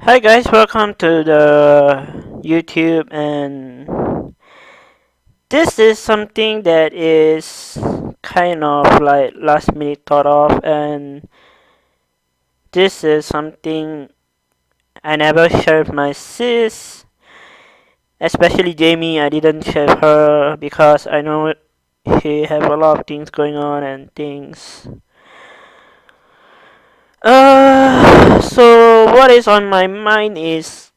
Hi guys, welcome to the YouTube, and this is something that is kind of like last minute thought of, and this is something I never shared with my sis, especially Jamie. I didn't share with her because I know she have a lot of things going on and things. So what is on my mind is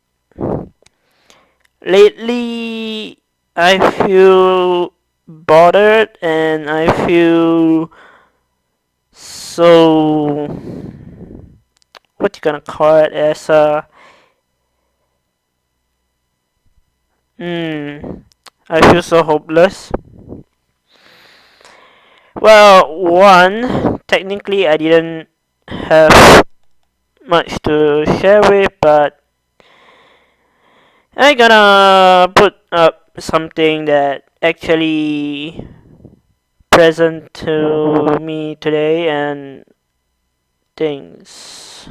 lately I feel bothered and I feel so, what you gonna call it, as a I feel so hopeless. Well, one, technically I didn't have much to share with, but I gonna put up something that actually present to me today and things.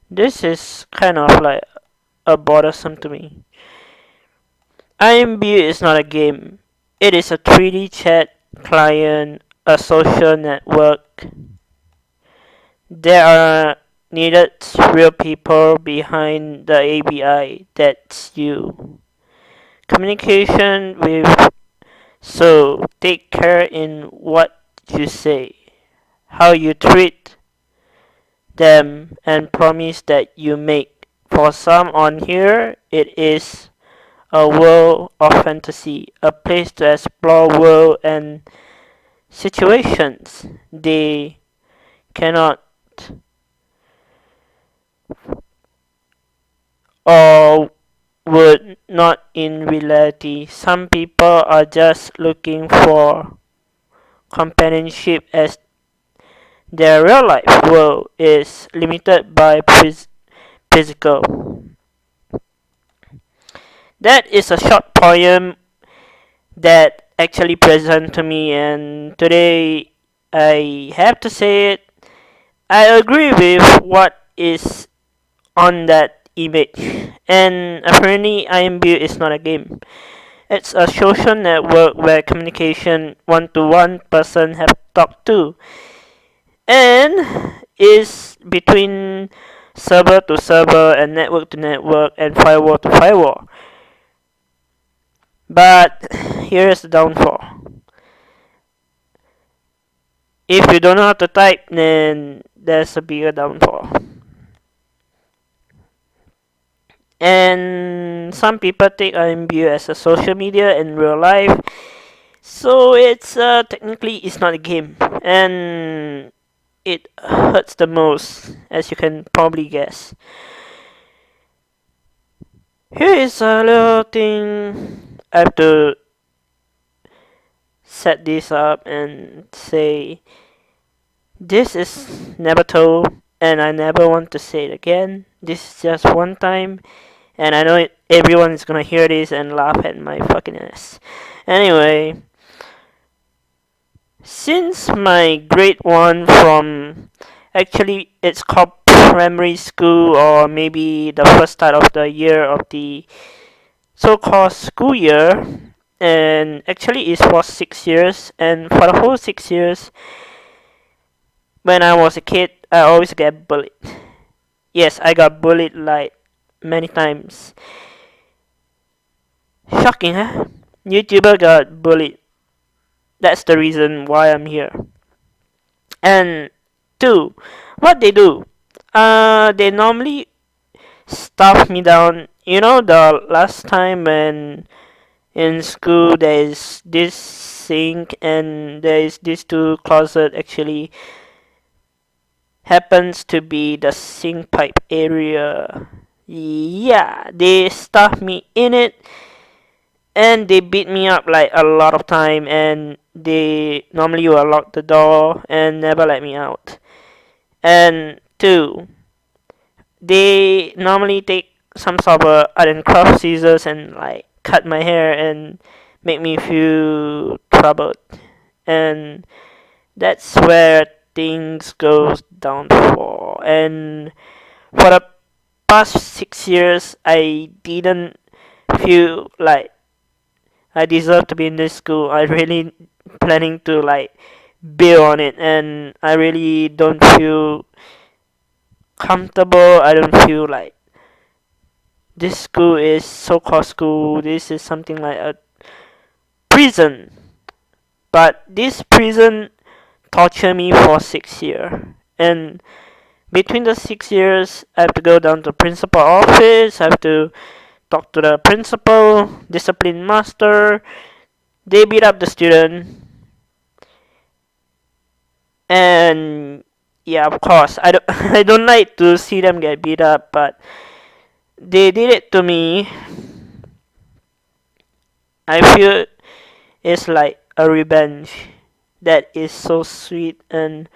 This is kind of like a bothersome to me. IMB is not a game. It is a 3D chat client, a social network. There are needed real people behind the API. That's you. Communication with, so take care in what you say, how you treat them, and promise that you make. For some on here, it is a world of fantasy, a place to explore world and situations they cannot or would not in reality. Some people are just looking for companionship as their real life world is limited by physical. That is a short poem that actually present to me, and today I have to say it. I agree with what is on that image, and apparently IMB is not a game. It's a social network where communication one-to-one person have talked to, and is between server to server and network to network and firewall to firewall. But here is the downfall. If you don't know how to type, then there's a bigger downfall. And some people take IMBU as a social media in real life, so it's technically it's not a game, and it hurts the most, as you can probably guess. Here is a little thing. I have to set this up and say this is never told, and I never want to say it again. This is just one time, and I know everyone is gonna hear this and laugh at my fucking ass. Anyway, since my grade 1 from, actually it's called primary school, or maybe the first start of the year of the so-called school year, and actually it's for 6 years, and for the whole 6 years, when I was a kid, I always get bullied. Yes, I got bullied like many times. Shocking, huh? YouTuber got bullied. That's the reason why I'm here. And two, what they do? They normally stuff me down. You know, the last time when in school there is this sink and there is this two closet, actually happens to be the sink pipe area. Yeah, they stuff me in it and they beat me up like a lot of time, and they normally will lock the door and never let me out. And two, they normally take some sort of art and craft scissors and like cut my hair and make me feel troubled. And that's where things goes down for. and for the past 6 years, I didn't feel like I deserve to be in this school. I really planning to like build on it, and I really don't feel comfortable. I don't feel like this school is so-called school. This is something like a prison. But this prison tortured me for 6 years, and between the 6 years, I have to go down to principal office. I have to talk to the principal, discipline master. They beat up the student, and yeah, of course, I don't I don't like to see them get beat up, but they did it to me. I feel it's like a revenge that is so sweet and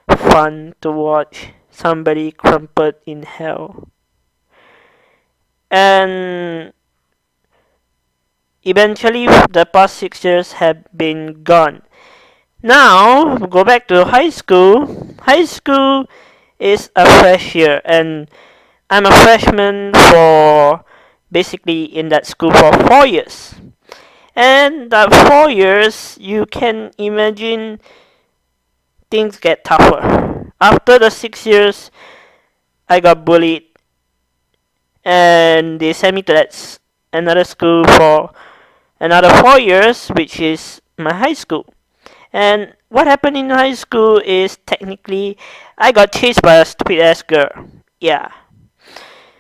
fun to watch somebody crumpled in hell. And eventually, the past 6 years have been gone. Now, go back to high school. High school is a fresh year, and I'm a freshman for basically in that school for 4 years. And that 4 years, you can imagine things get tougher. After the 6 years, I got bullied, and they sent me to another school for another 4 years, which is my high school. And what happened in high school is technically I got chased by a stupid ass girl. Yeah.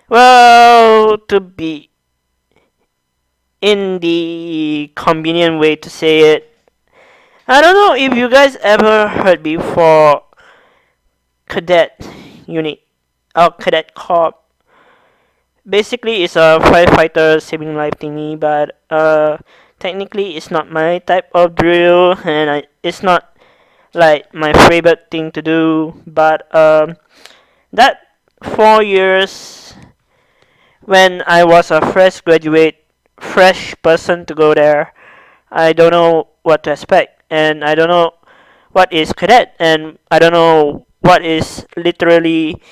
Well, to be in the convenient way to say it, I don't know if you guys ever heard before cadet unit or cadet corps. Basically, it's a firefighter saving life thingy, but technically it's not my type of drill, and it's not like my favorite thing to do. But that 4 years when I was a fresh person to go there, I don't know what to expect, and I don't know what is cadet, and I don't know what is literally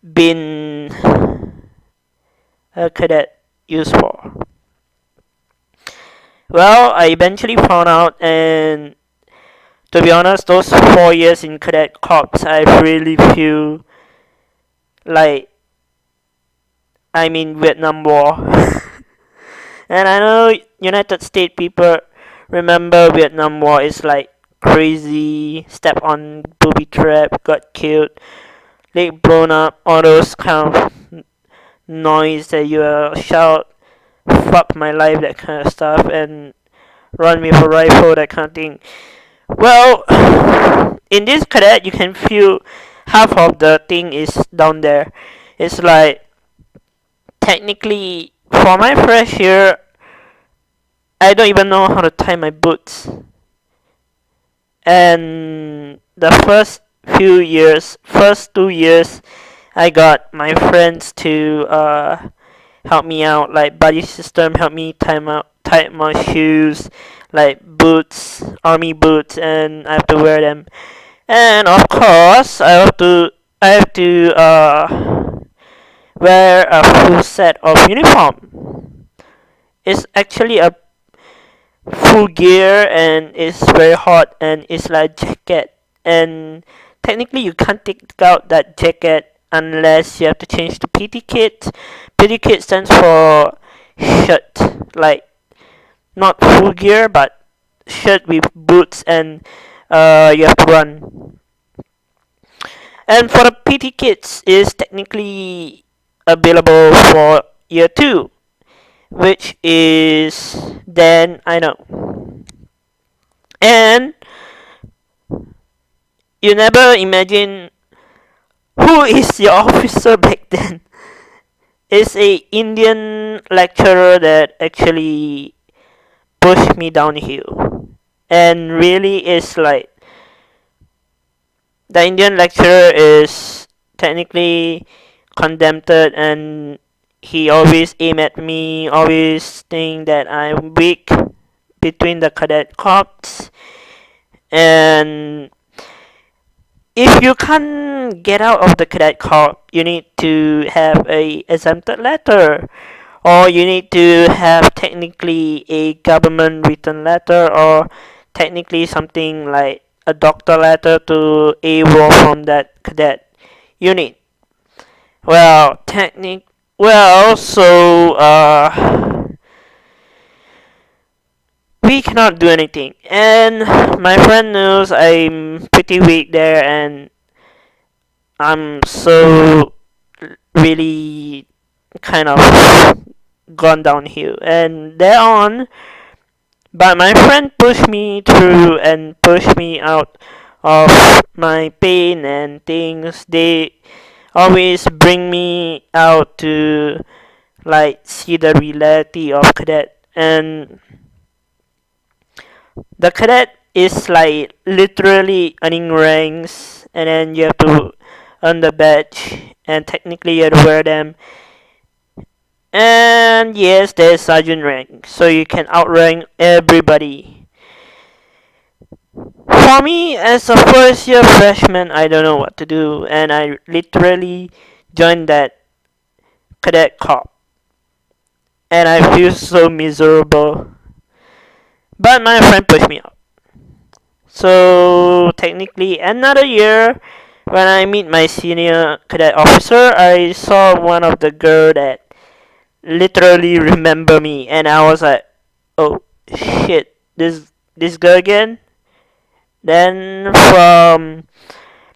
been a cadet used for. Well, I eventually found out, and to be honest, those 4 years in cadet corps, I really feel like I'm in Vietnam War. And I know United States people remember Vietnam War is like crazy, step on booby trap, got killed, leg blown up, all those kind of noise that you shout, fuck my life, that kind of stuff, and run with a rifle, that kind of thing. Well, in this cadet, you can feel half of the thing is down there. It's like, technically, for my fresh year, I don't even know how to tie my boots. And the first 2 years, I got my friends to help me out, like buddy system, help me tie my shoes, like boots, army boots, and I have to wear them. And of course, I have to wear a full set of uniform. It's actually a full gear, and it's very hot, and it's like jacket. And technically, you can't take out that jacket unless you have to change to PT kit. PT kit stands for shirt, like not full gear, but shirt with boots, and you have to run. And for the PT kits is technically available for year 2, which is then I know. And you never imagine who is your officer back then. It's a Indian lecturer that actually pushed me downhill, and really is like the Indian lecturer is technically condemned, and he always aim at me, always think that I'm weak between the cadet corps, and if you can't get out of the cadet corps, you need to have a exempted letter, or you need to have technically a government written letter, or technically something like a doctor letter to AWOL from that cadet unit. Well, we cannot do anything. And my friend knows I'm pretty weak there, and I'm so really kind of gone downhill. And thereon, but my friend pushed me through and pushed me out of my pain and things. They always bring me out to like see the reality of cadet, and the cadet is like literally earning ranks, and then you have to earn the badge, and technically you have to wear them. And yes, there's sergeant rank, so you can outrank everybody. For me, as a first year freshman, I don't know what to do, and I literally joined that cadet corps, and I feel so miserable. But my friend pushed me out. So technically, another year, when I meet my senior cadet officer, I saw one of the girl that literally remember me, and I was like, oh shit, this girl again. Then from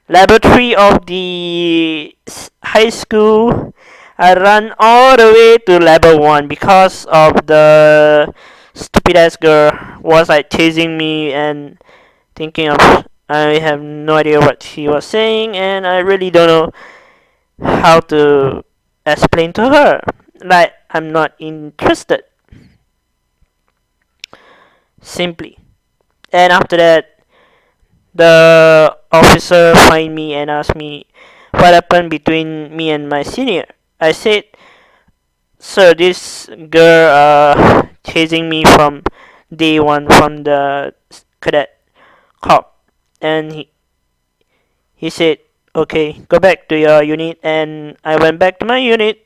laboratory of the high school, I ran all the way to level 1 because of the stupid ass girl was like chasing me and thinking of, I have no idea what she was saying, and I really don't know how to explain to her. Like, I'm not interested. Simply. And after that, the officer find me and asked me what happened between me and my senior. I said, sir, this girl chasing me from day one from the cadet cop, and he said, okay, go back to your unit, and I went back to my unit.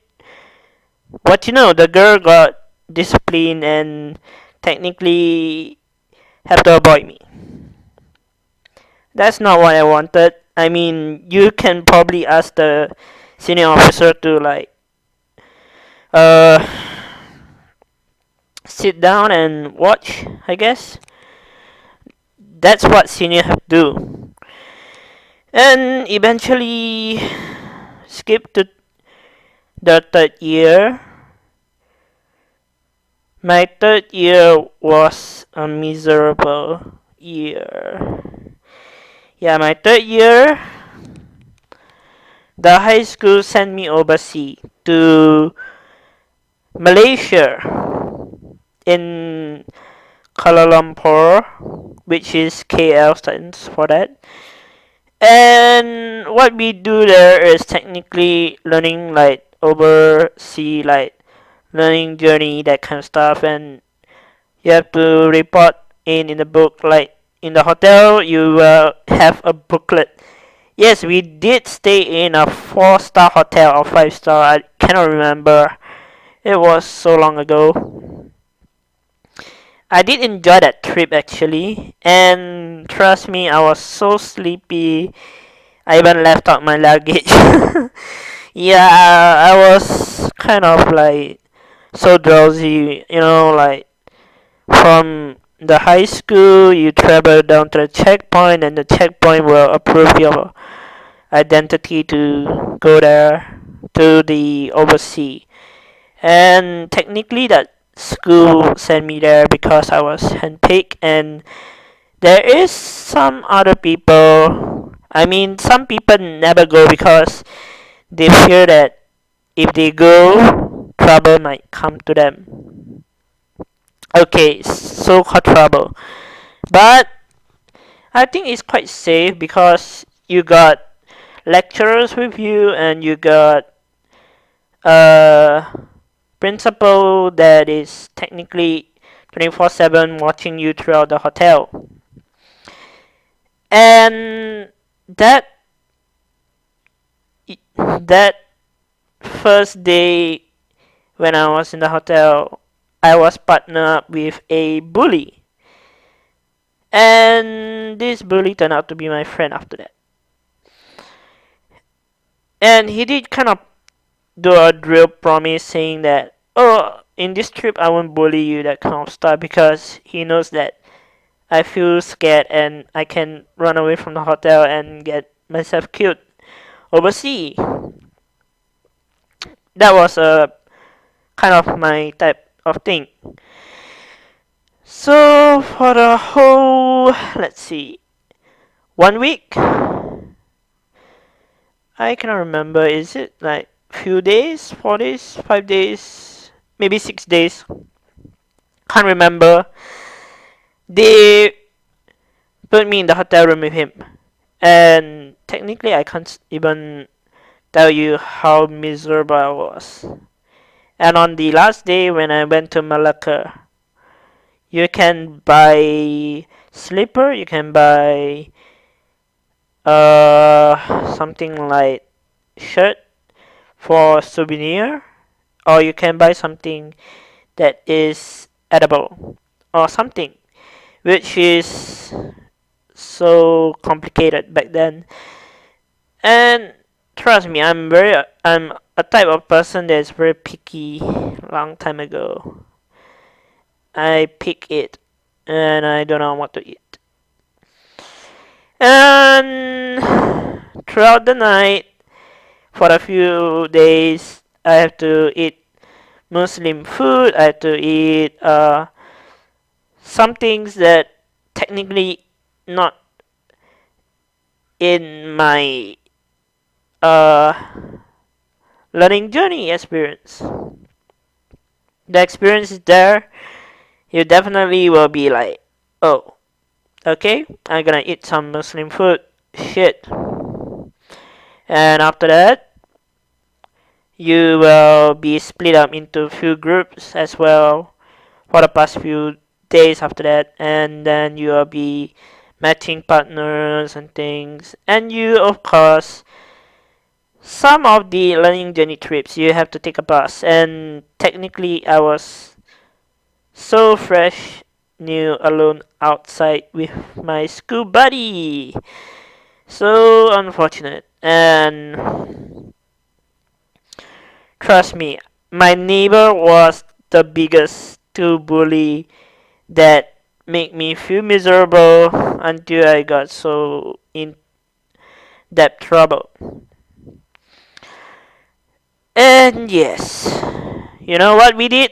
What you know, the girl got disciplined and technically have to avoid me. That's not what I wanted. I mean, you can probably ask the senior officer to like uh sit down and watch, I guess. That's what senior have to do. And eventually skip to the third year. My third year was a miserable year. Yeah, my third year, the high school sent me overseas to Malaysia in Kuala Lumpur, which is KL stands for that. And what we do there is technically learning like overseas like learning journey, that kind of stuff, and you have to report in the book. Like in the hotel you will have a booklet. Yes, we did stay in a 4-star hotel or 5-star, I cannot remember, it was so long ago. I did enjoy that trip actually, and trust me, I was so sleepy. I even left out my luggage. Yeah, I was kind of like so drowsy, like from the high school you travel down to the checkpoint, and the checkpoint will approve your identity to go there to the overseas. And technically that school sent me there because I was handpicked, and there is some other people. I mean, some people never go because they fear that if they go, trouble might come to them. Okay, so-called trouble. But I think it's quite safe because you got lecturers with you, and you got a principal that is technically 24/7 watching you throughout the hotel. And that that first day when I was in the hotel, I was partnered up with a bully. And this bully turned out to be my friend after that. And he did kind of do a drill promise saying that, oh, in this trip I won't bully you, that kind of stuff, because he knows that I feel scared and I can run away from the hotel and get myself killed overseas. That was a kind of my type of thing. So for the whole, let's see, 1 week, I cannot remember. Is it like few days, 4 days, 5 days, maybe 6 days? Can't remember. They put me in the hotel room with him, and technically I can't even tell you how miserable I was. And on the last day when I went to Malacca, you can buy slipper, you can buy something like shirt for souvenir, or you can buy something that is edible or something, which is so complicated back then. And trust me, I'm a type of person that's very picky. Long time ago, I pick it, and I don't know what to eat. And throughout the night, for a few days, I have to eat Muslim food. I have to eat some things that technically not in my uh, learning journey experience. The experience is there. You definitely will be like, oh, okay, I'm gonna eat some Muslim food. Shit. And after that, you will be split up into few groups as well for the past few days after that, and then you will be matching partners and things. And you, of course, some of the learning journey trips you have to take a bus, and technically I was so fresh, new, alone outside with my school buddy. So unfortunate. And trust me, my neighbor was the biggest to bully that made me feel miserable until I got so in deep trouble. And yes, you know what we did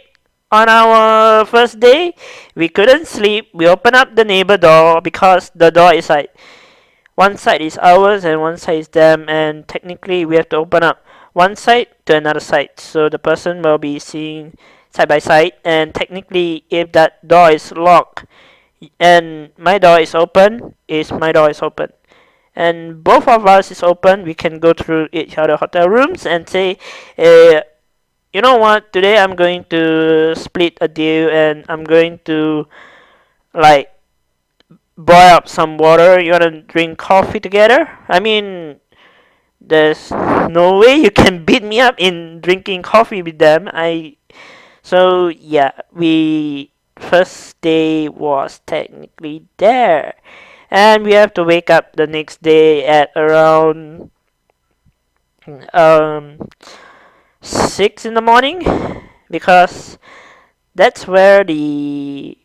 on our first day? We couldn't sleep. We opened up the neighbor door because the door is like one side is ours and one side is them, and technically we have to open up one side to another side, so the person will be seeing side by side. And technically, if that door is locked and my door is open, and both of us is open, we can go through each other hotel rooms and say, you know what, today I'm going to split a deal and I'm going to like boil up some water. You wanna drink coffee together? I mean, there's no way you can beat me up in drinking coffee with them. So yeah, we first day was technically there, and we have to wake up the next day at around um 6 in the morning, because that's where the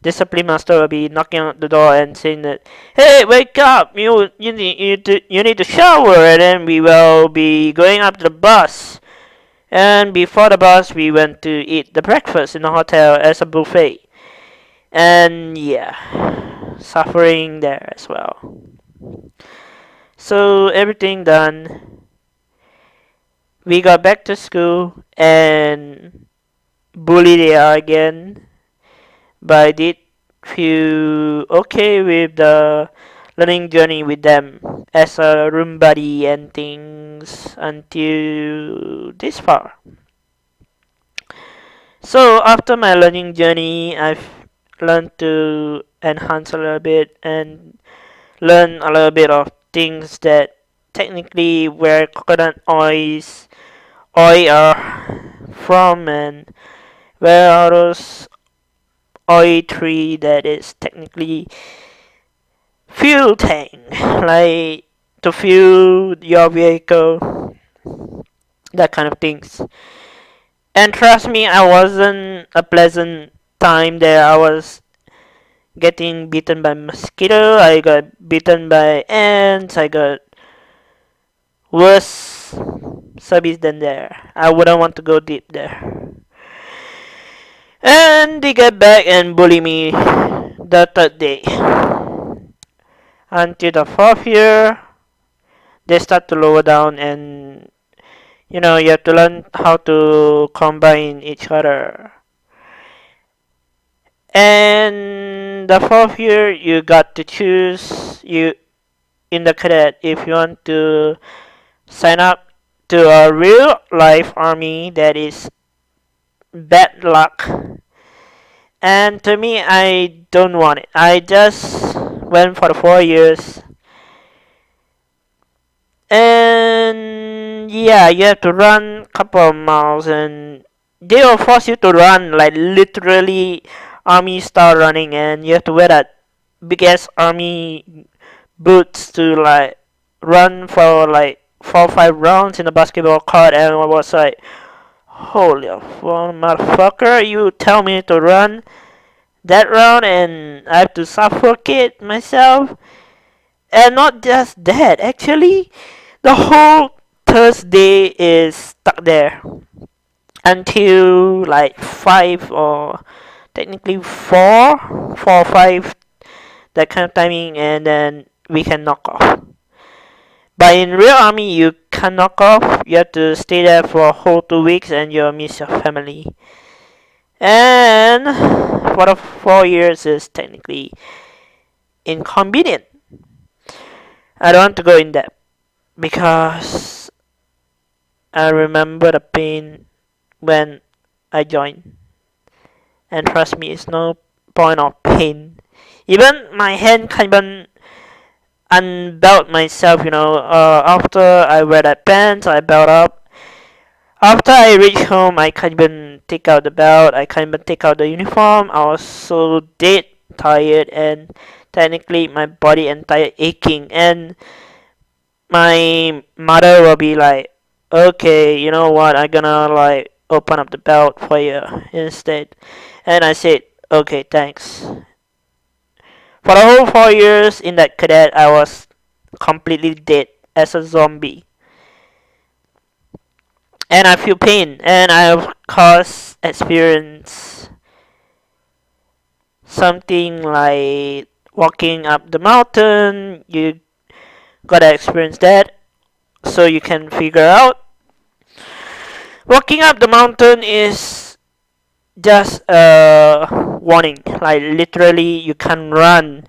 discipline master will be knocking on the door and saying that, "Hey, wake up! You need to shower," and then we will be going up to the bus. And before the bus, we went to eat the breakfast in the hotel as a buffet. And yeah, suffering there as well. So everything done, we got back to school and bullied they are again. But I did feel okay with the learning journey with them as a room buddy and things until this far. So after my learning journey, I've learned to enhance a little bit and learn a little bit of things that technically where coconut oil are from, and where are those oil tree that is technically fuel tank, like to fuel your vehicle, that kind of things. And trust me, I wasn't a pleasant time there. I was getting bitten by mosquito, I got bitten by ants, I got worse service than there. I wouldn't want to go deep there. And they get back and bully me the third day. Until the fourth year, they start to lower down, and you have to learn how to combine each other. And the fourth year, you got to choose you in the cadet if you want to sign up to a real life army that is bad luck. And to me, I don't want it. I just went for the 4 years. And yeah, you have to run a couple of miles, and they will force you to run like literally army style running, and you have to wear that big ass army boots to like run for like 4 or 5 rounds in a basketball court. And I was like, holy motherfucker, you tell me to run that round and I have to suffocate myself? And not just that, actually, the whole Thursday is stuck there until like 5 or technically 4 or 5, that kind of timing, and then we can knock off. But in real army, you can't knock off. You have to stay there for a whole 2 weeks, and you'll miss your family. And for the 4 years is technically inconvenient. I don't want to go in depth because I remember the pain when I joined. And trust me, it's no point of pain. Even my hand can't even unbelt myself, after I wear that pants, I belt up. After I reach home, I can't even take out the belt, I can't even take out the uniform. I was so dead tired, and technically my body entire aching. And my mother will be like, okay, you know what, I'm gonna like open up the belt for you instead. And I said, okay, thanks. For the whole 4 years in that cadet, I was completely dead as a zombie. And I feel pain, and I of course experience something like walking up the mountain. You gotta experience that so you can figure out. Walking up the mountain is just a warning, like literally you can run,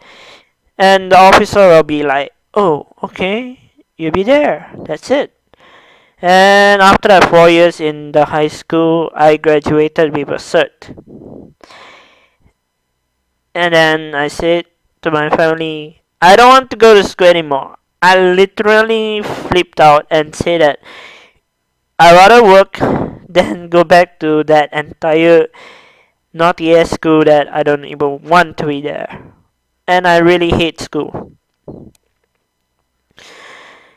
and the officer will be like, oh, okay, you'll be there, that's it. And after that 4 years in the high school, I graduated with a cert. And then I said to my family, I don't want to go to school anymore. I literally flipped out and said that I'd rather work than go back to that entire naughty ass school that I don't even want to be there. And I really hate school.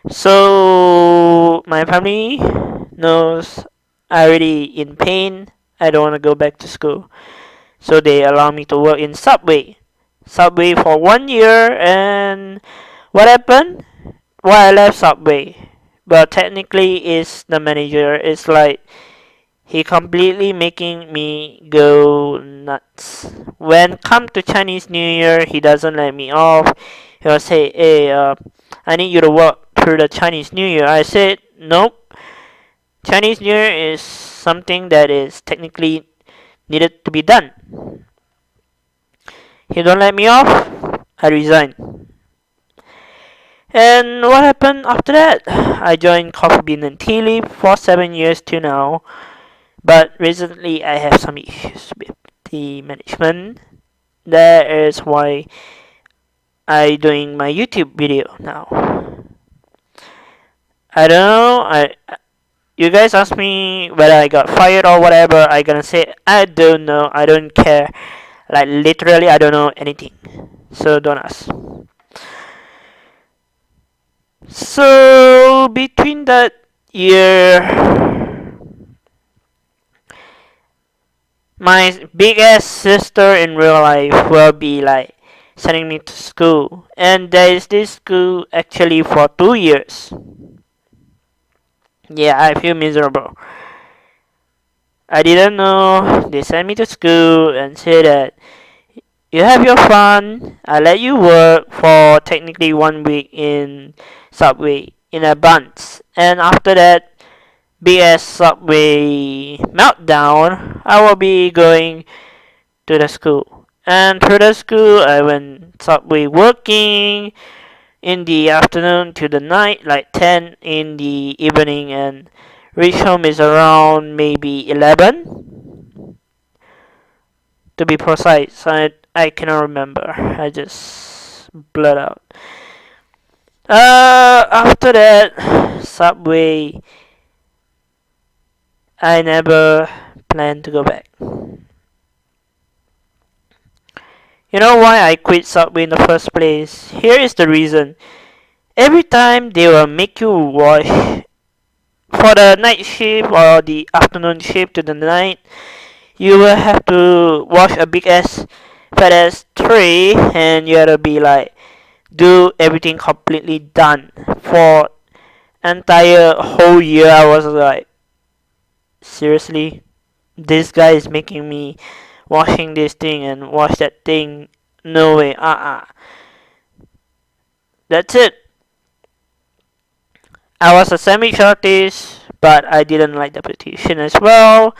So my family knows I already in pain. I don't want to go back to school. So they allow me to work in Subway. Subway for 1 year, and what happened? Why I left Subway? Well, technically, is the manager. It's like he completely making me go nuts. When come to Chinese New Year, he doesn't let me off. He'll say, "Hey, I need you to work through the Chinese New Year." I said, "Nope. Chinese New Year is something that is technically needed to be done." He don't let me off. I resign. And what happened after that? I joined Coffee Bean and Tea Leaf for 7 years to now. But recently I have some issues with the management. That is why I doing my YouTube video now. I don't know. You guys ask me whether I got fired or whatever. I gonna say I don't know. I don't care. Like literally, I don't know anything. So don't ask. So between that year, my big ass sister in real life will be like sending me to school, and there is this school actually for 2 years. Yeah, I feel miserable. I didn't know they sent me to school and said that you have your fun. I let you work for technically 1 week in Subway in advance, and after that BS Subway meltdown, I will be going to the school. And through the school, I went Subway working in the afternoon to the night, like 10 in the evening, and reach home is around maybe 11 to be precise. I cannot remember. I just blurred out. After that, Subway, I never plan to go back. You know why I quit Subway in the first place? Here is the reason. Every time they will make you wash for the night shift or the afternoon shift to the night, you will have to wash a big ass fat ass tray, and you have to be like do everything completely done for entire whole year. I was like, seriously, this guy is making me washing this thing and wash that thing. No way. That's it. I was a sandwich artist, but I didn't like the petition as well.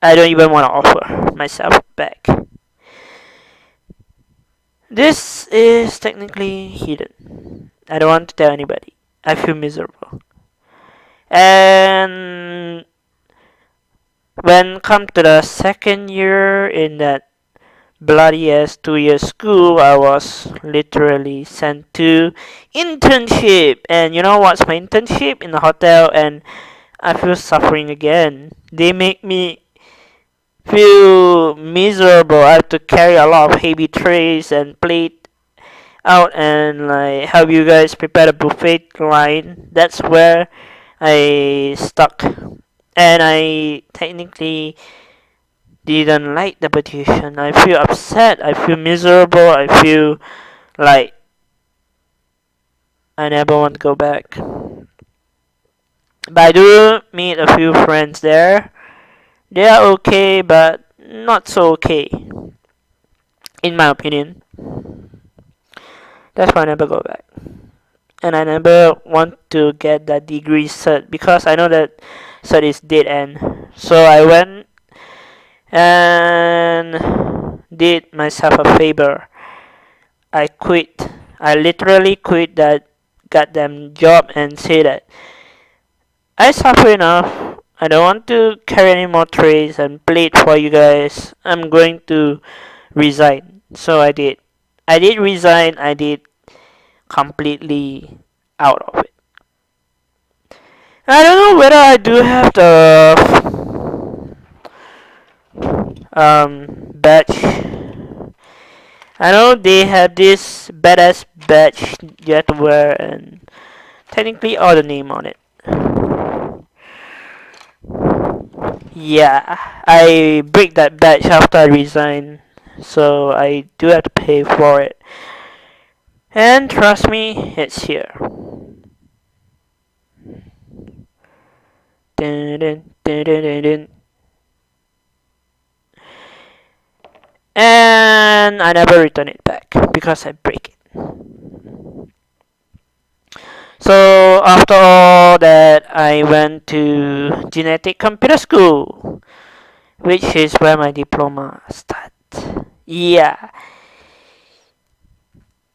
I don't even want to offer myself back. This is technically hidden. I don't want to tell anybody. I feel miserable. And when come to the second year in that bloody ass 2 year school, I was literally sent to internship. And you know what's my internship? In the hotel, and I feel suffering again. They make me feel miserable. I have to carry a lot of heavy trays and plate out and like help you guys prepare the buffet line. That's where I stuck. And I technically didn't like the petition. I feel upset. I feel miserable. I feel like I never want to go back. But I do meet a few friends there. They are okay, but not so okay, in my opinion. That's why I never go back. And I never want to get that degree cert because I know that cert is dead end. So I went and did myself a favor. I quit. I literally quit that goddamn job and say that I suffer enough. I don't want to carry any more trays and plate for you guys. I'm going to resign. So I did. I did resign. I did completely out of it. I don't know whether I do have the badge. I know they have this badass badge you have to wear and technically all the name on it. Yeah, I break that badge after I resign, so I do have to pay for it. And trust me, it's here. Dun, dun, dun, dun, dun, dun. And I never return it back because I break it. So after all that, I went to genetic computer school, which is where my diploma starts. Yeah.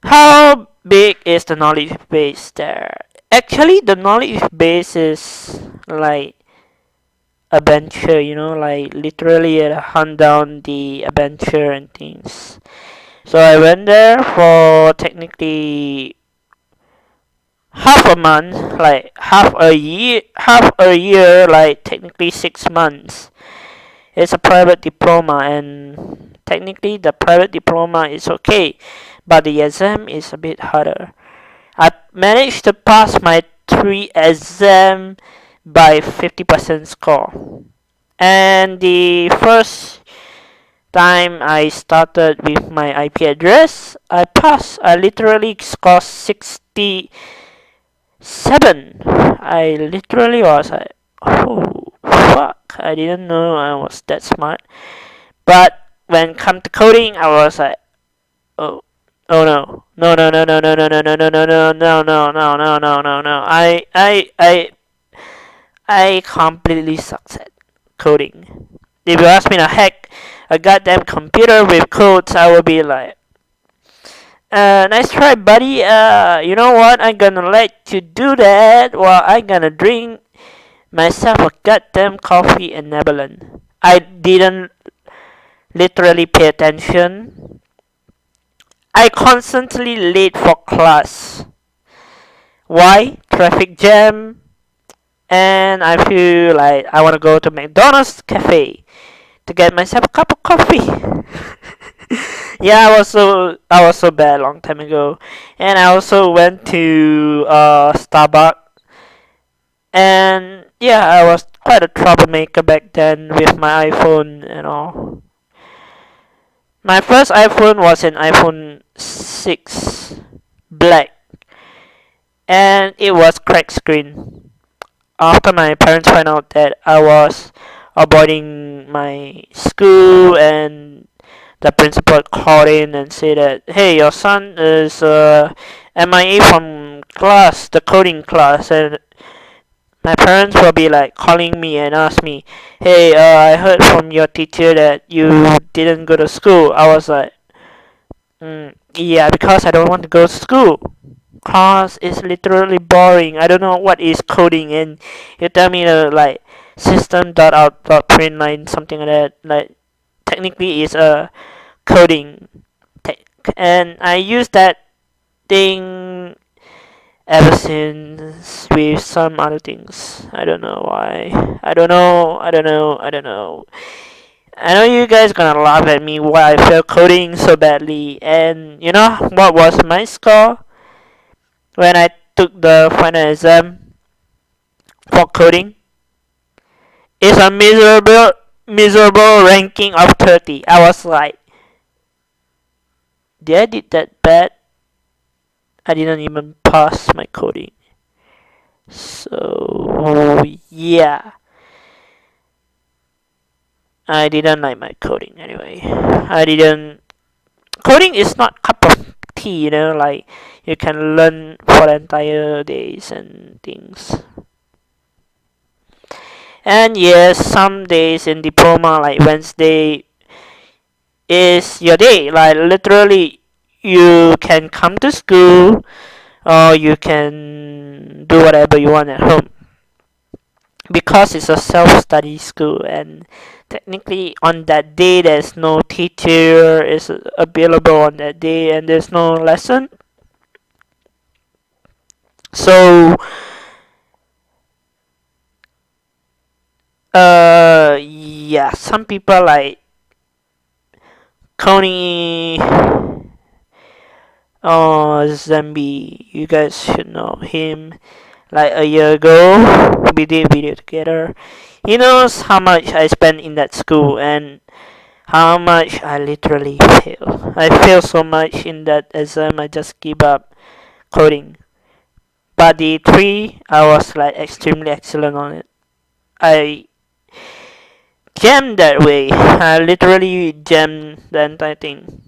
How big is the knowledge base there? Actually, the knowledge base is like adventure, like literally hunt down the adventure and things. So I went there for technically half a month, like half a year, like technically 6 months. It's a private diploma, and technically the private diploma is okay, but the exam is a bit harder. I managed to pass my 3 exam by 50% score. And the first time I started with my IP address, I passed. I literally scored 67. I literally was like, oh fuck! I didn't know I was that smart. But when it come to coding, I was like, oh, oh no, no, no, no, no, no, no, no, no, no, no, no, no, no, no, no, no, no, no. I completely sucks at coding. If you ask me to hack a goddamn computer with codes, I will be like, nice try, buddy. You know what? I'm gonna let you do that while I'm gonna drink myself a goddamn coffee in Netherlands. I didn't literally pay attention. I constantly late for class. Why? Traffic jam. And I feel like I want to go to McDonald's cafe to get myself a cup of coffee. Yeah, I was so bad a long time ago, and I also went to Starbucks, and yeah, I was quite a troublemaker back then with my iPhone and all. My first iPhone was an iPhone 6 black, and it was cracked screen. After my parents found out that I was avoiding my school, and the principal called in and said that, hey, your son is MIA from class, the coding class, and my parents will be like calling me and ask me, hey, I heard from your teacher that you didn't go to school. I was like, yeah, because I don't want to go to school. Class is literally boring. I don't know what is coding, and you tell me like system.out.println something like that. Like technically, is a coding tech, and I use that thing ever since with some other things. I don't know why. I don't know. I don't know. I don't know. I know you guys gonna laugh at me why I failed coding so badly, and you know what was my score when I took the final exam for coding? It's a miserable ranking of 30. I was like, did I did that bad? I didn't even pass my coding. So yeah, I didn't like my coding anyway. I didn't. Coding is not cup of tea, you know. Like you can learn for entire days and things. And yes, some days in diploma, like Wednesday, is your day. Like literally, you can come to school or you can do whatever you want at home because it's a self-study school, and technically on that day there's no teacher is available on that day, and there's no lesson. So yeah, some people like Coney Zambi, you guys should know him. Like a year ago, we did video together. He knows how much I spent in that school and how much I literally fail. I fail so much in that exam, I just give up coding. But the three, I was like extremely excellent on it. I jammed that way. I literally jammed the entire thing.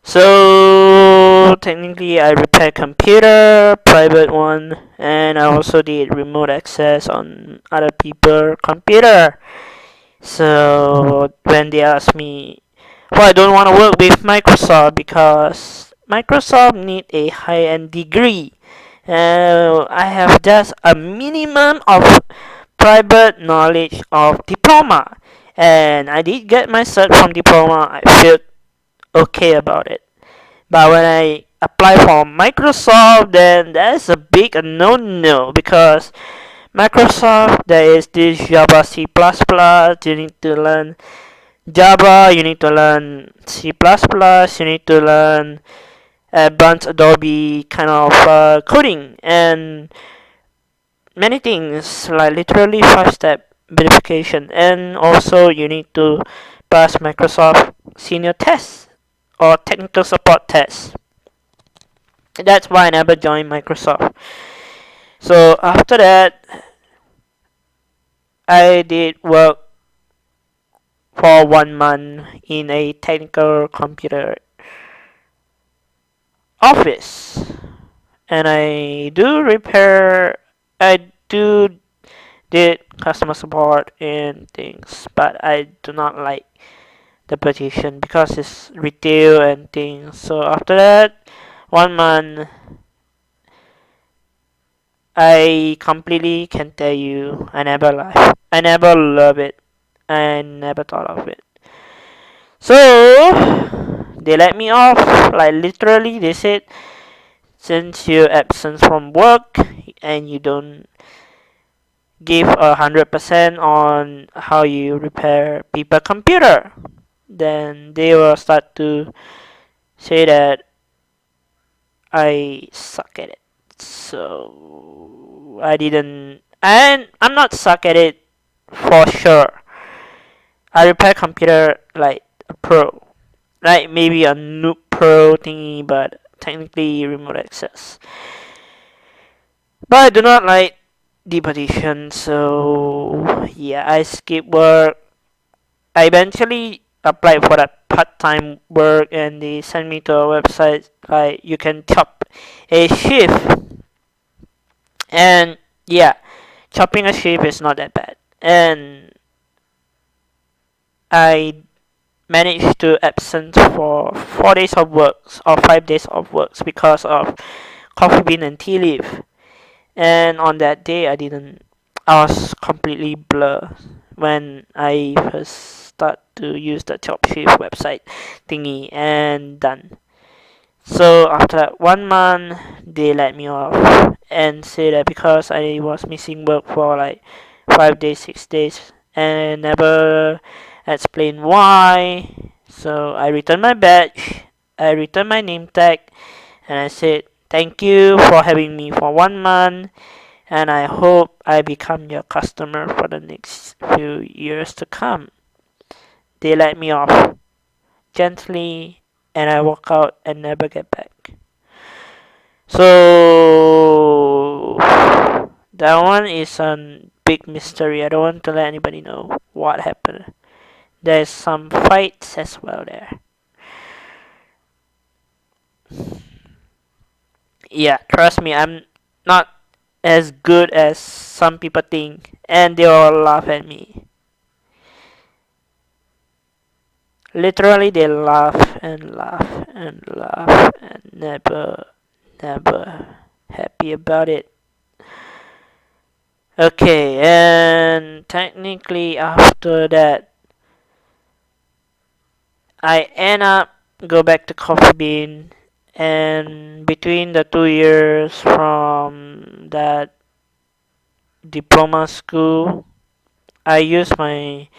So technically I repaired computer, private one, and I also did remote access on other people's computer. So when they asked me, well, I don't want to work with Microsoft because Microsoft need a high-end degree. I have just a minimum of private knowledge of diploma, and I did get my cert from diploma. I felt okay about it. But when I apply for Microsoft, then that's a big no-no because Microsoft, there is this Java C++, you need to learn Java, you need to learn C++, you need to learn advanced Adobe kind of coding, and many things like literally 5-step verification, and also you need to pass Microsoft senior tests or technical support tests. That's why I never joined Microsoft. So after that, I did work for 1 month in a technical computer office, and I do did customer support and things, but I do not like the position because it's retail and things. So after that 1 month, I completely can tell you I never love it. I never thought of it. So they let me off. Like literally, they said since you're absent from work and you don't give 100% on how you repair people computer, then they will start to say that I suck at it. So I didn't, and I'm not suck at it for sure. I repair computer like a pro, like maybe a noob pro thingy, but technically remote access. But I do not like the position, so yeah, I skip work. I eventually applied for that part-time work, and they sent me to a website like you can chop a shift, and yeah, chopping a shift is not that bad, and I managed to absent for 4 days of works or 5 days of works because of coffee bean and tea leaf. And on that day, I was completely blur when I first start to use the job shift website thingy and done. So after that 1 month, they let me off and say that because I was missing work for like 5 days, 6 days, and never explain why. So I returned my badge, I returned my name tag, and I said thank you for having me for 1 month, and I hope I become your customer for the next few years to come. They let me off gently, and I walk out and never get back. So that one is a big mystery. I don't want to let anybody know what happened. There's some fights as well there. Yeah, trust me, I'm not as good as some people think, and they all laugh at me. Literally, they laugh and laugh and laugh and never happy about it. Okay, and technically after that, I end up go back to Coffee Bean, and between the 2 years from that diploma school, I use my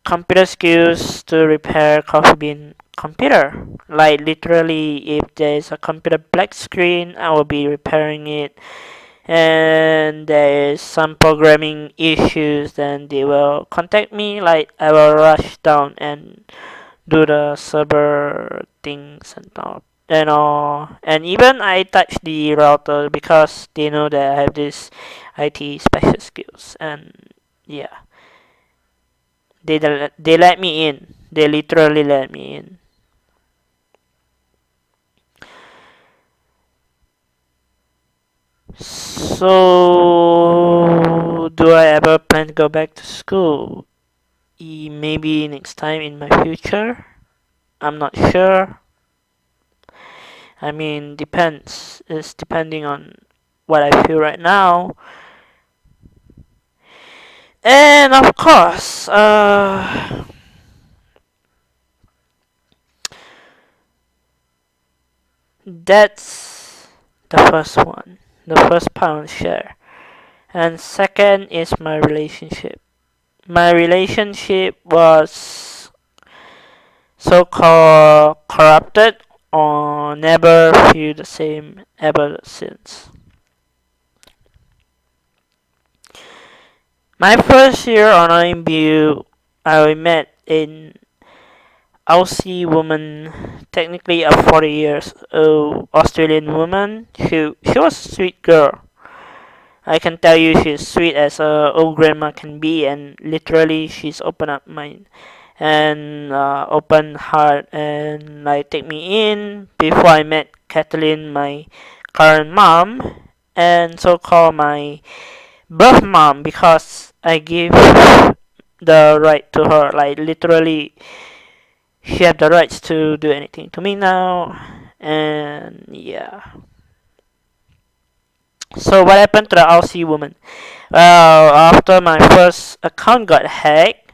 computer skills to repair Coffee Bean computer. Like literally, if there's a computer black screen, I will be repairing it, and there is some programming issues, then they will contact me. Like I will rush down and do the server things and even I touch the router because they know that I have this IT special skills, and yeah, they let me in. They literally let me in. So, do I ever plan to go back to school? Maybe next time in my future. I'm not sure. I mean, depends. It's depending on what I feel right now. And of course, That's the first one, the first part I'll share. And second is my relationship. My relationship was so called corrupted or never feel the same ever since. My first year on IMBU, I met an Aussie woman, technically a 40 years old Australian woman. She was a sweet girl. I can tell you she's sweet as a old grandma can be, and literally she's open up mind and open heart and like take me in. Before I met Kathleen, my current mom, and so called my birth mom, because I give the right to her. Like literally, she have the rights to do anything to me now, and yeah. So what happened to the Aussie woman? Well, after my first account got hacked,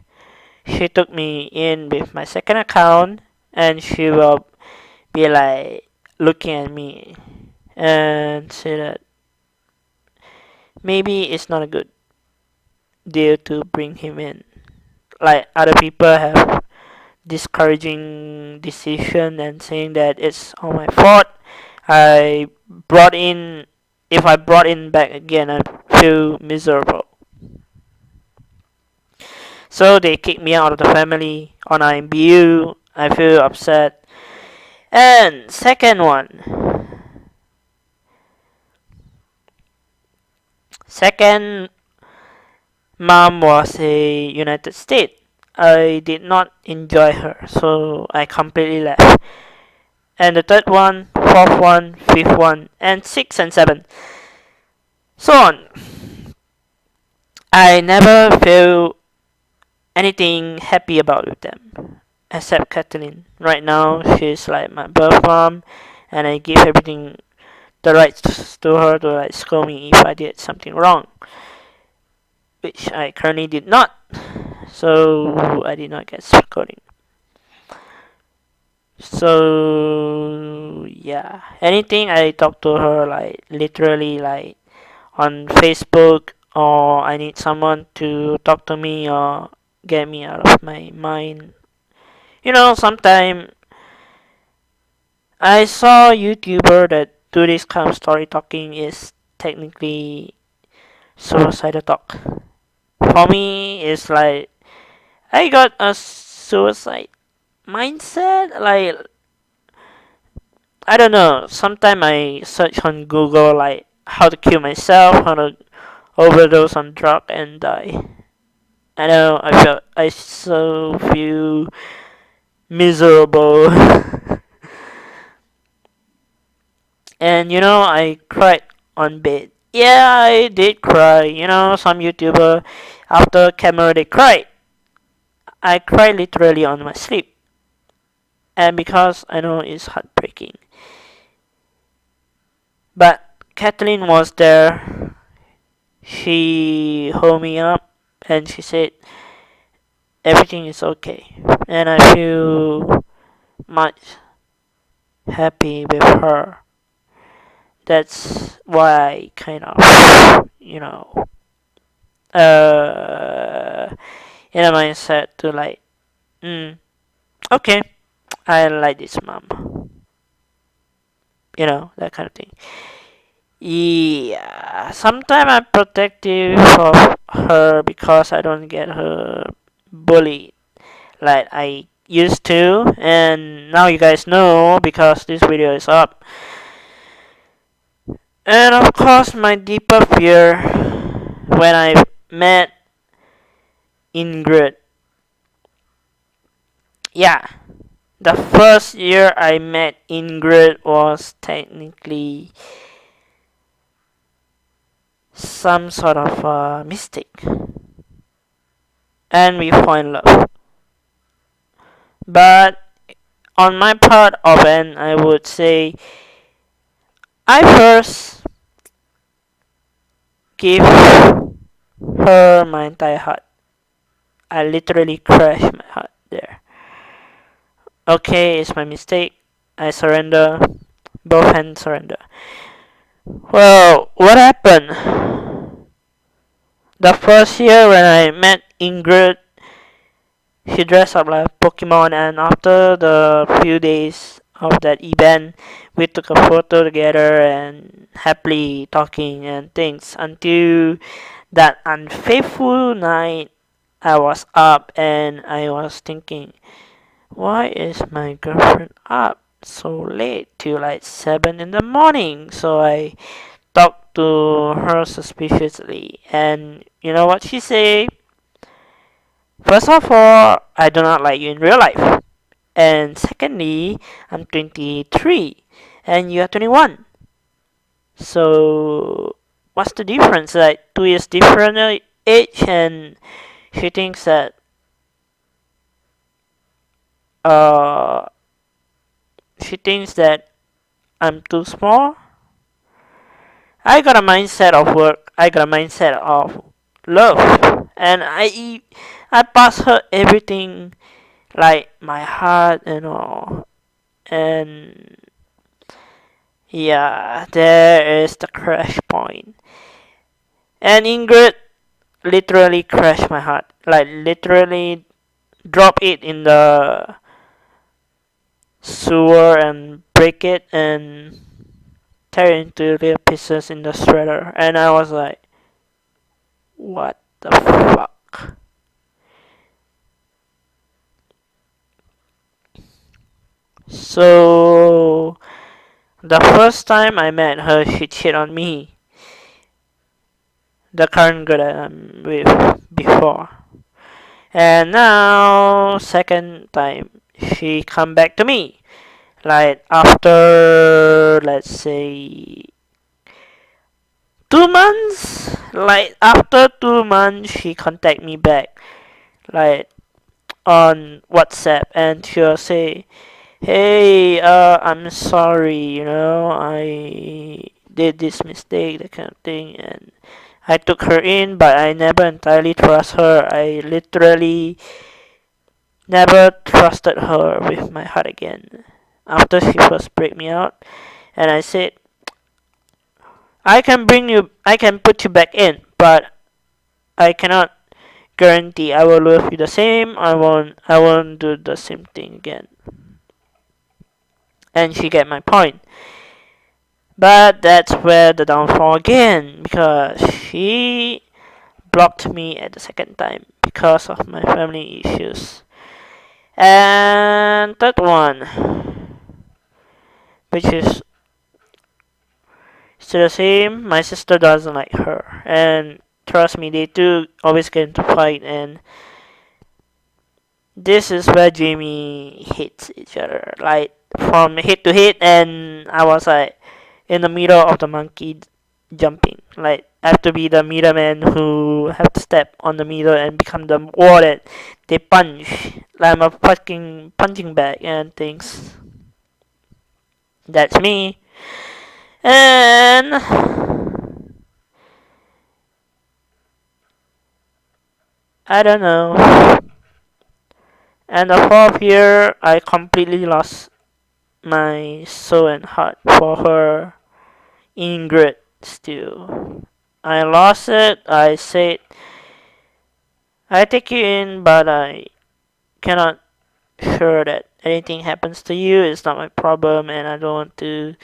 she took me in with my second account, and she will be like looking at me and say that maybe it's not a good deal to bring him in. Like other people have discouraging decision and saying that it's all my fault. I brought in if I brought in back again, I feel miserable. So they kicked me out of the family on IMBU. I feel upset. And second one, second mom was a United States. I did not enjoy her, so I completely left. And the third one, fourth one, fifth one, and sixth and seventh, so on. I never feel anything happy about with them, except Kathleen. Right now, she's like my birth mom, and I give everything the rights to her to like scold me if I did something wrong, which I currently did not. So I did not get scolding. So yeah, anything I talk to her like literally like on Facebook, or I need someone to talk to me or get me out of my mind. Sometime I saw a YouTuber that do this kind of story talking is technically suicidal talk. For me, it's like I got a suicide mindset. Like I don't know. Sometimes I search on Google like how to kill myself, how to overdose on drug and die. I know I so feel miserable. And I cried on bed. Yeah, I did cry. Some YouTuber after camera they cried. I cried literally on my sleep. And because I know it's heartbreaking. But Kathleen was there. She held me up and she said everything is okay. And I feel much happy with her. That's why I kind of, uh, in a mindset to like, okay, I like this mom. That kind of thing. Yeah, sometimes I'm protective of her because I don't get her bullied like I used to, and now you guys know because this video is up. And of course, my deeper fear when I met Ingrid. Yeah, the first year I met Ingrid was technically some sort of a mistake. And we fall in love. But on my part of it, I would say I first gave her my entire heart. I literally crashed my heart there. Okay, it's my mistake. I surrender. Both hands surrender. Well, what happened? The first year when I met Ingrid, she dressed up like Pokemon, and after the few days of that event, we took a photo together and happily talking and things until that unfaithful night. I was up and I was thinking, why is my girlfriend up so late till like 7 in the morning? So I talked to her suspiciously, and you know what she said? First of all, I do not like you in real life. And secondly, I'm 23 and you are 21. So, what's the difference? Like 2 years different age, and she thinks that uh she thinks that I'm too small. I got a mindset of work. I got a mindset of love, and I pass her everything, like my heart and all. And yeah, there is the crash point. And Ingrid literally crashed my heart. Like literally drop it in the sewer and break it and tear it into little pieces in the shredder. And I was like, what the fuck? So the first time I met her, she cheated on me. The current girl that I'm with before. And now, second time, she come back to me. Like after, let's say, 2 months. Like after 2 months, she contact me back. Like on WhatsApp, and she'll say, "Hey, I'm sorry. I did this mistake, that kind of thing, and I took her in, but I never entirely trust her. I literally never trusted her with my heart again. After she first break me out, and I said, I can put you back in, but I cannot guarantee I will love you the same. I won't do the same thing again." And she get my point. But that's where the downfall again, because she blocked me at the second time because of my family issues. And third one, which is still the same, my sister doesn't like her. And trust me, they two always get into fight, and this is where Jamie hates each other. Like from hit to hit, and I was like in the middle of the monkey jumping. Like I have to be the middleman who have to step on the middle and become the wall that they punch. Like I'm a fucking punching bag and things. That's me. And I don't know. And the fourth year, I completely lost my soul and heart for her, Ingrid. Still, I lost it. I said, I take you in, but I cannot sure that anything happens to you. It's not my problem, and I don't want to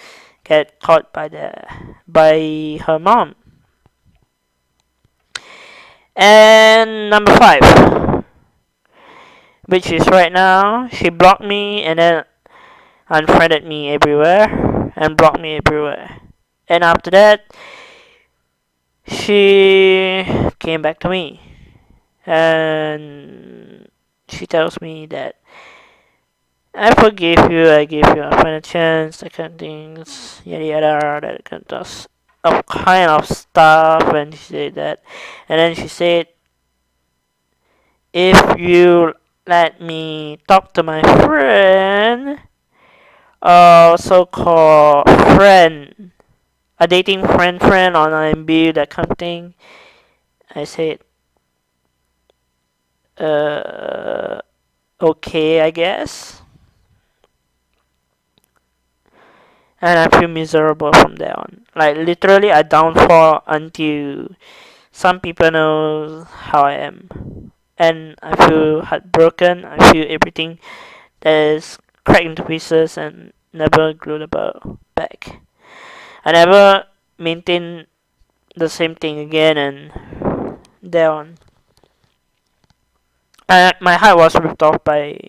get caught by her mom. And number five, which is right now, she blocked me and then unfriended me everywhere and blocked me everywhere. And after that, she came back to me and she tells me that I forgive you, I give you a final chance, that kind of things, yada yada, that kind of stuff. And she said that, and then she said, if you let me talk to my friend, so-called friend, a dating friend on IMB, that kind of thing. I said, uh, okay, I guess. and I feel miserable from there on. Like literally, I downfall until some people know how I am, and I feel heartbroken. I feel everything that is cracked into pieces and never glued about back. I never maintain the same thing again, and there on. My heart was ripped off by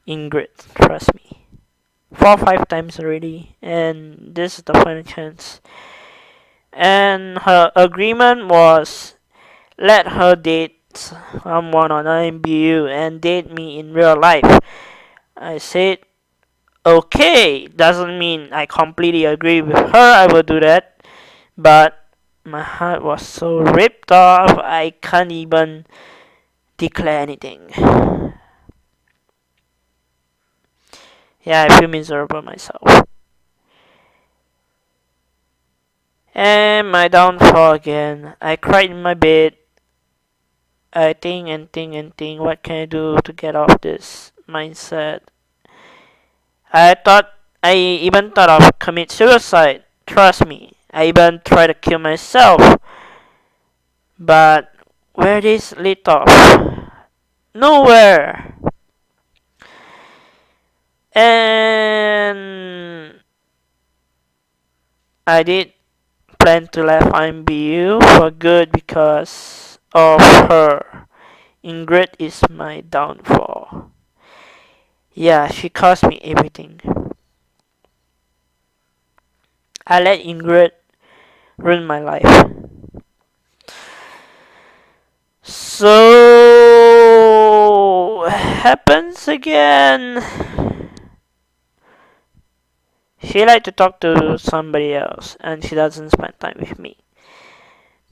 Ingrid. Trust me, 4 or 5 times already, and this is the final chance. And her agreement was let her date someone on IMBU and date me in real life. I said, okay, doesn't mean I completely agree with her, I will do that. But my heart was so ripped off, I can't even declare anything. Yeah, I feel miserable myself. And my downfall again. I cried in my bed. I think and think and think, what can I do to get off this mindset? I thought, I even thought of commit suicide. Trust me, I even tried to kill myself. But where this lead off? Nowhere. And I did plan to leave IMBU for good because of her. Ingrid is my downfall. Yeah, she cost me everything. I let Ingrid ruin my life. So happens again. She like to talk to somebody else and she doesn't spend time with me.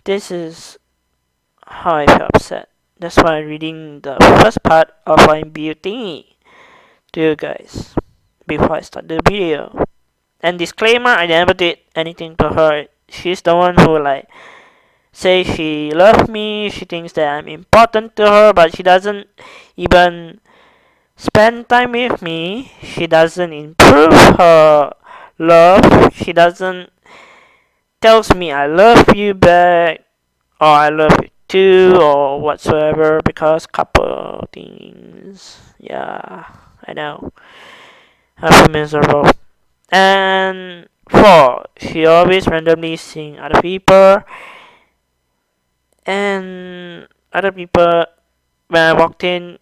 This is how I feel upset. That's why I'm reading the first part of my thingy to you guys before I start the video. And disclaimer, I never did anything to her. She's the one who say she loves me, she thinks that I'm important to her, but she doesn't even spend time with me. She doesn't improve her love. She doesn't tells me I love you back or I love you too or whatsoever because couple things. Yeah, I know. I feel miserable. And 4, she always randomly seeing other people and other people when I walked in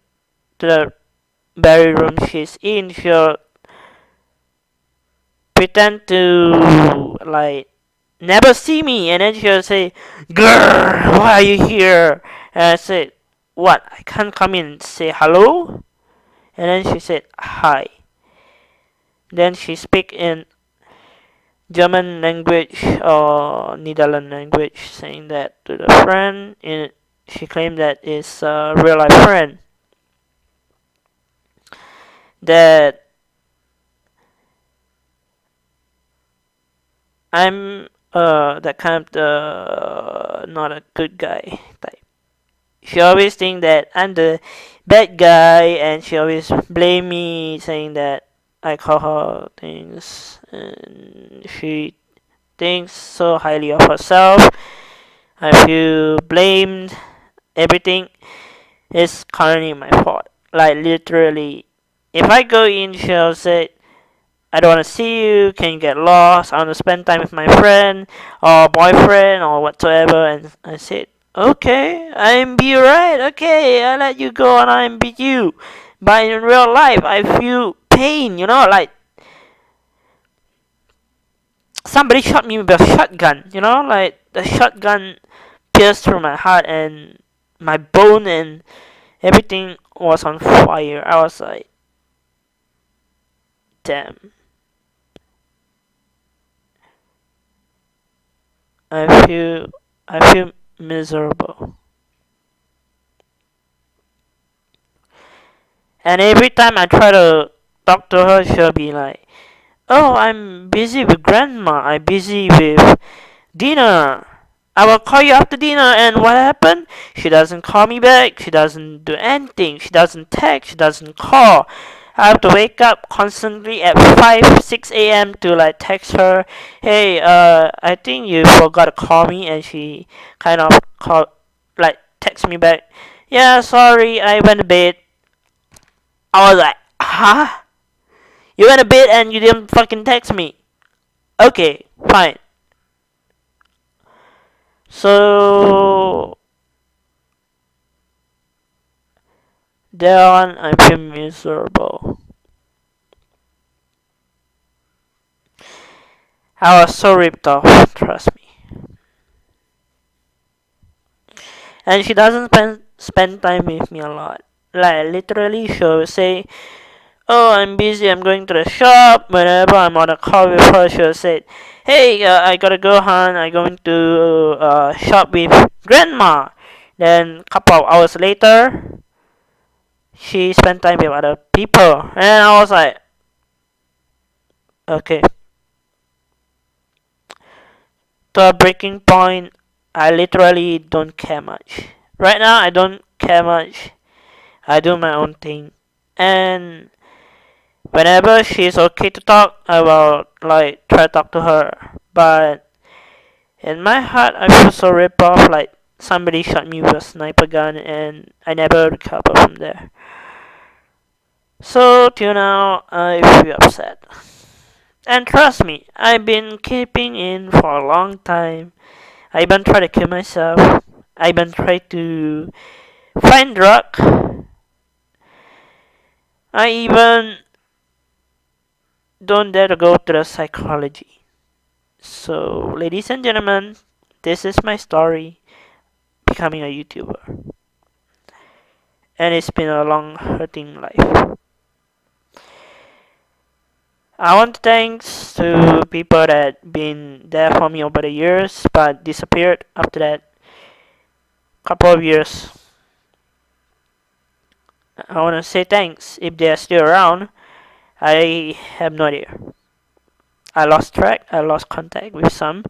to the very room she's in, she'll pretend to never see me and then she'll say, "Grrr, why are you here?" And I said, "What? I can't come in and say hello?" And then she said, "Hi." Then she speak in German language or Netherlands language, saying that to the friend. She claimed that is a real life friend. That I'm that kind of not a good guy type. She always think that I'm the bad guy, and she always blame me, saying that I call her things, and she thinks so highly of herself. I feel blamed. Everything is currently my fault. Like literally, if I go in, she'll say, "I don't want to see you. Can you get lost? I want to spend time with my friend or boyfriend or whatsoever." And I said, "Okay, I'm be right. Okay, I let you go and I'm beat you." But in real life, I feel pain. Like somebody shot me with a shotgun. Like the shotgun pierced through my heart and my bone and everything was on fire. I was like, damn. I feel miserable. And every time I try to talk to her, she'll be like, "Oh, I'm busy with grandma. I'm busy with dinner. I will call you after dinner." And what happened? She doesn't call me back. She doesn't do anything. She doesn't text. She doesn't call. I have to wake up constantly at 5, 6 a.m. to like text her, hey, I think you forgot to call me, and she kind of text me back, yeah, sorry, I went to bed. I was like, huh? You went to bed and you didn't fucking text me. Okay, fine. So there on, I feel miserable. I was so ripped off, trust me. And she doesn't spend time with me a lot. Like literally, she'll say, "Oh, I'm busy. I'm going to the shop." Whenever I'm on a call with her, she'll say, "Hey, I gotta go, hon. I'm going to shop with grandma." Then a couple of hours later, she spent time with other people, and I was like, okay. To a breaking point, I literally don't care much. Right now, I don't care much. I do my own thing, and whenever she's okay to talk, I will like try to talk to her. But in my heart, I feel so ripped off. Like somebody shot me with a sniper gun, and I never recover from there. So till now, I feel upset. And trust me, I've been keeping in for a long time. I even tried to kill myself. I even tried to find drug. I even don't dare to go to the psychology. So, ladies and gentlemen, this is my story becoming a YouTuber. And it's been a long, hurting life. I want to thanks to people that been there for me over the years but disappeared after that couple of years. I want to say thanks if they're still around. I have no idea. I lost track, I lost contact with some,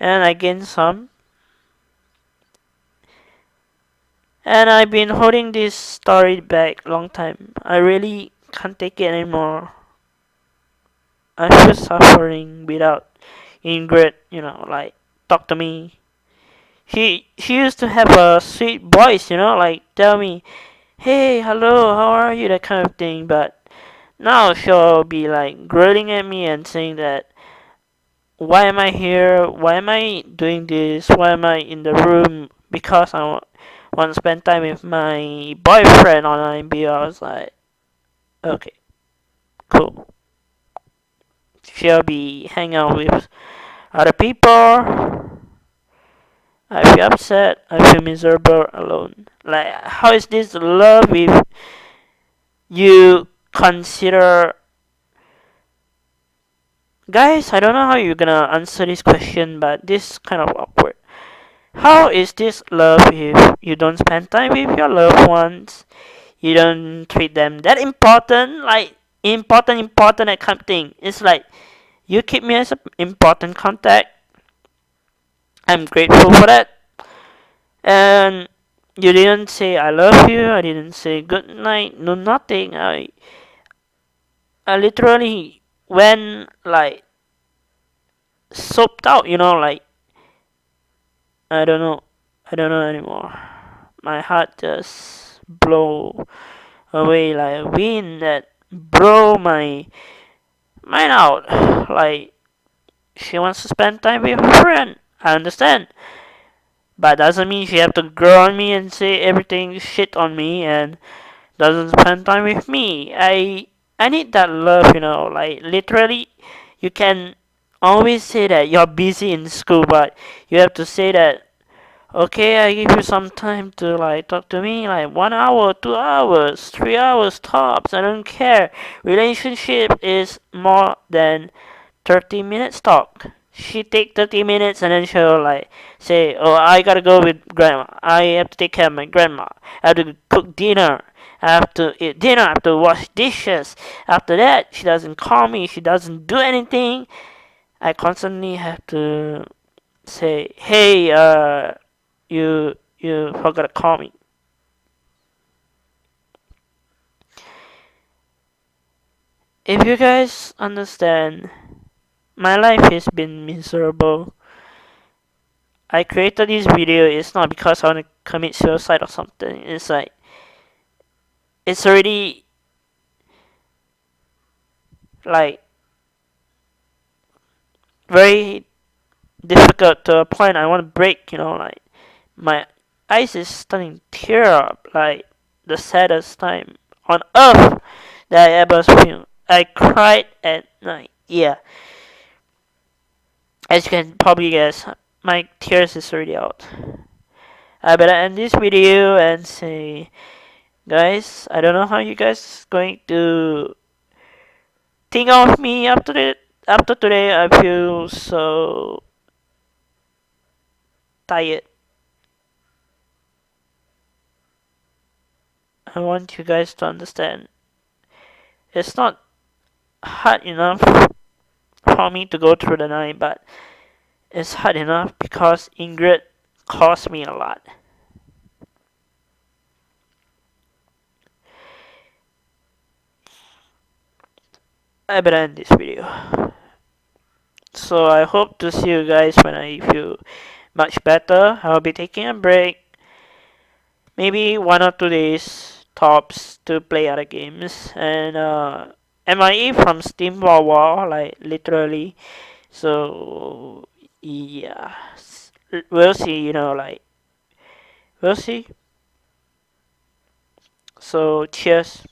and I gained some. And I've been holding this story back long time. I really can't take it anymore. I feel suffering without Ingrid, like talk to me. She used to have a sweet voice, like tell me, hey, hello, how are you, that kind of thing. But now she'll be like grilling at me and saying that, why am I here? Why am I doing this? Why am I in the room? Because I want to spend time with my boyfriend on IMB. I was like, okay, cool. She'll be hanging out with other people. I feel upset. I feel miserable alone. Like, how is this love if you consider. Guys, I don't know how you're gonna answer this question, but this is kind of awkward. How is this love if you don't spend time with your loved ones? You don't treat them that important, like important that kind of thing. It's like you keep me as an important contact. I'm grateful for that. And you didn't say I love you. I didn't say good night. No, nothing. I literally went like soaped out. Like I don't know. I don't know anymore. My heart just blow away like a wind that blow my mind out. Like she wants to spend time with her friend. I understand. But doesn't mean she have to grow on me and say everything shit on me and doesn't spend time with me. I need that love, like literally you can always say that you're busy in school, but you have to say that, okay, I give you some time to like talk to me, like 1 hour, 2 hours, 3 hours tops. I don't care. Relationship is more than 30 minutes talk. She take 30 minutes and then she'll like say, "Oh, I gotta go with grandma. I have to take care of my grandma. I have to cook dinner. I have to eat dinner. I have to wash dishes." After that, she doesn't call me. She doesn't do anything. I constantly have to say, "Hey, you forgot to call me." If you guys understand, my life has been miserable. I created this video, it's not because I want to commit suicide or something. It's like, it's already like very difficult to a point I want to break, like my eyes is starting to tear up, like the saddest time on earth that I ever feel. I cried at night. Yeah, as you can probably guess, my tears is already out. I better end this video and say, guys, I don't know how you guys going to think of me after today. I feel so tired. I want you guys to understand. It's not hard enough for me to go through the night, but it's hard enough because Ingrid cost me a lot. I better end this video. So I hope to see you guys when I feel much better. I'll be taking a break, maybe 1 or 2 days tops to play other games, and MIA from Steam for a while, like literally. So yeah, we'll see. Like we'll see. So cheers.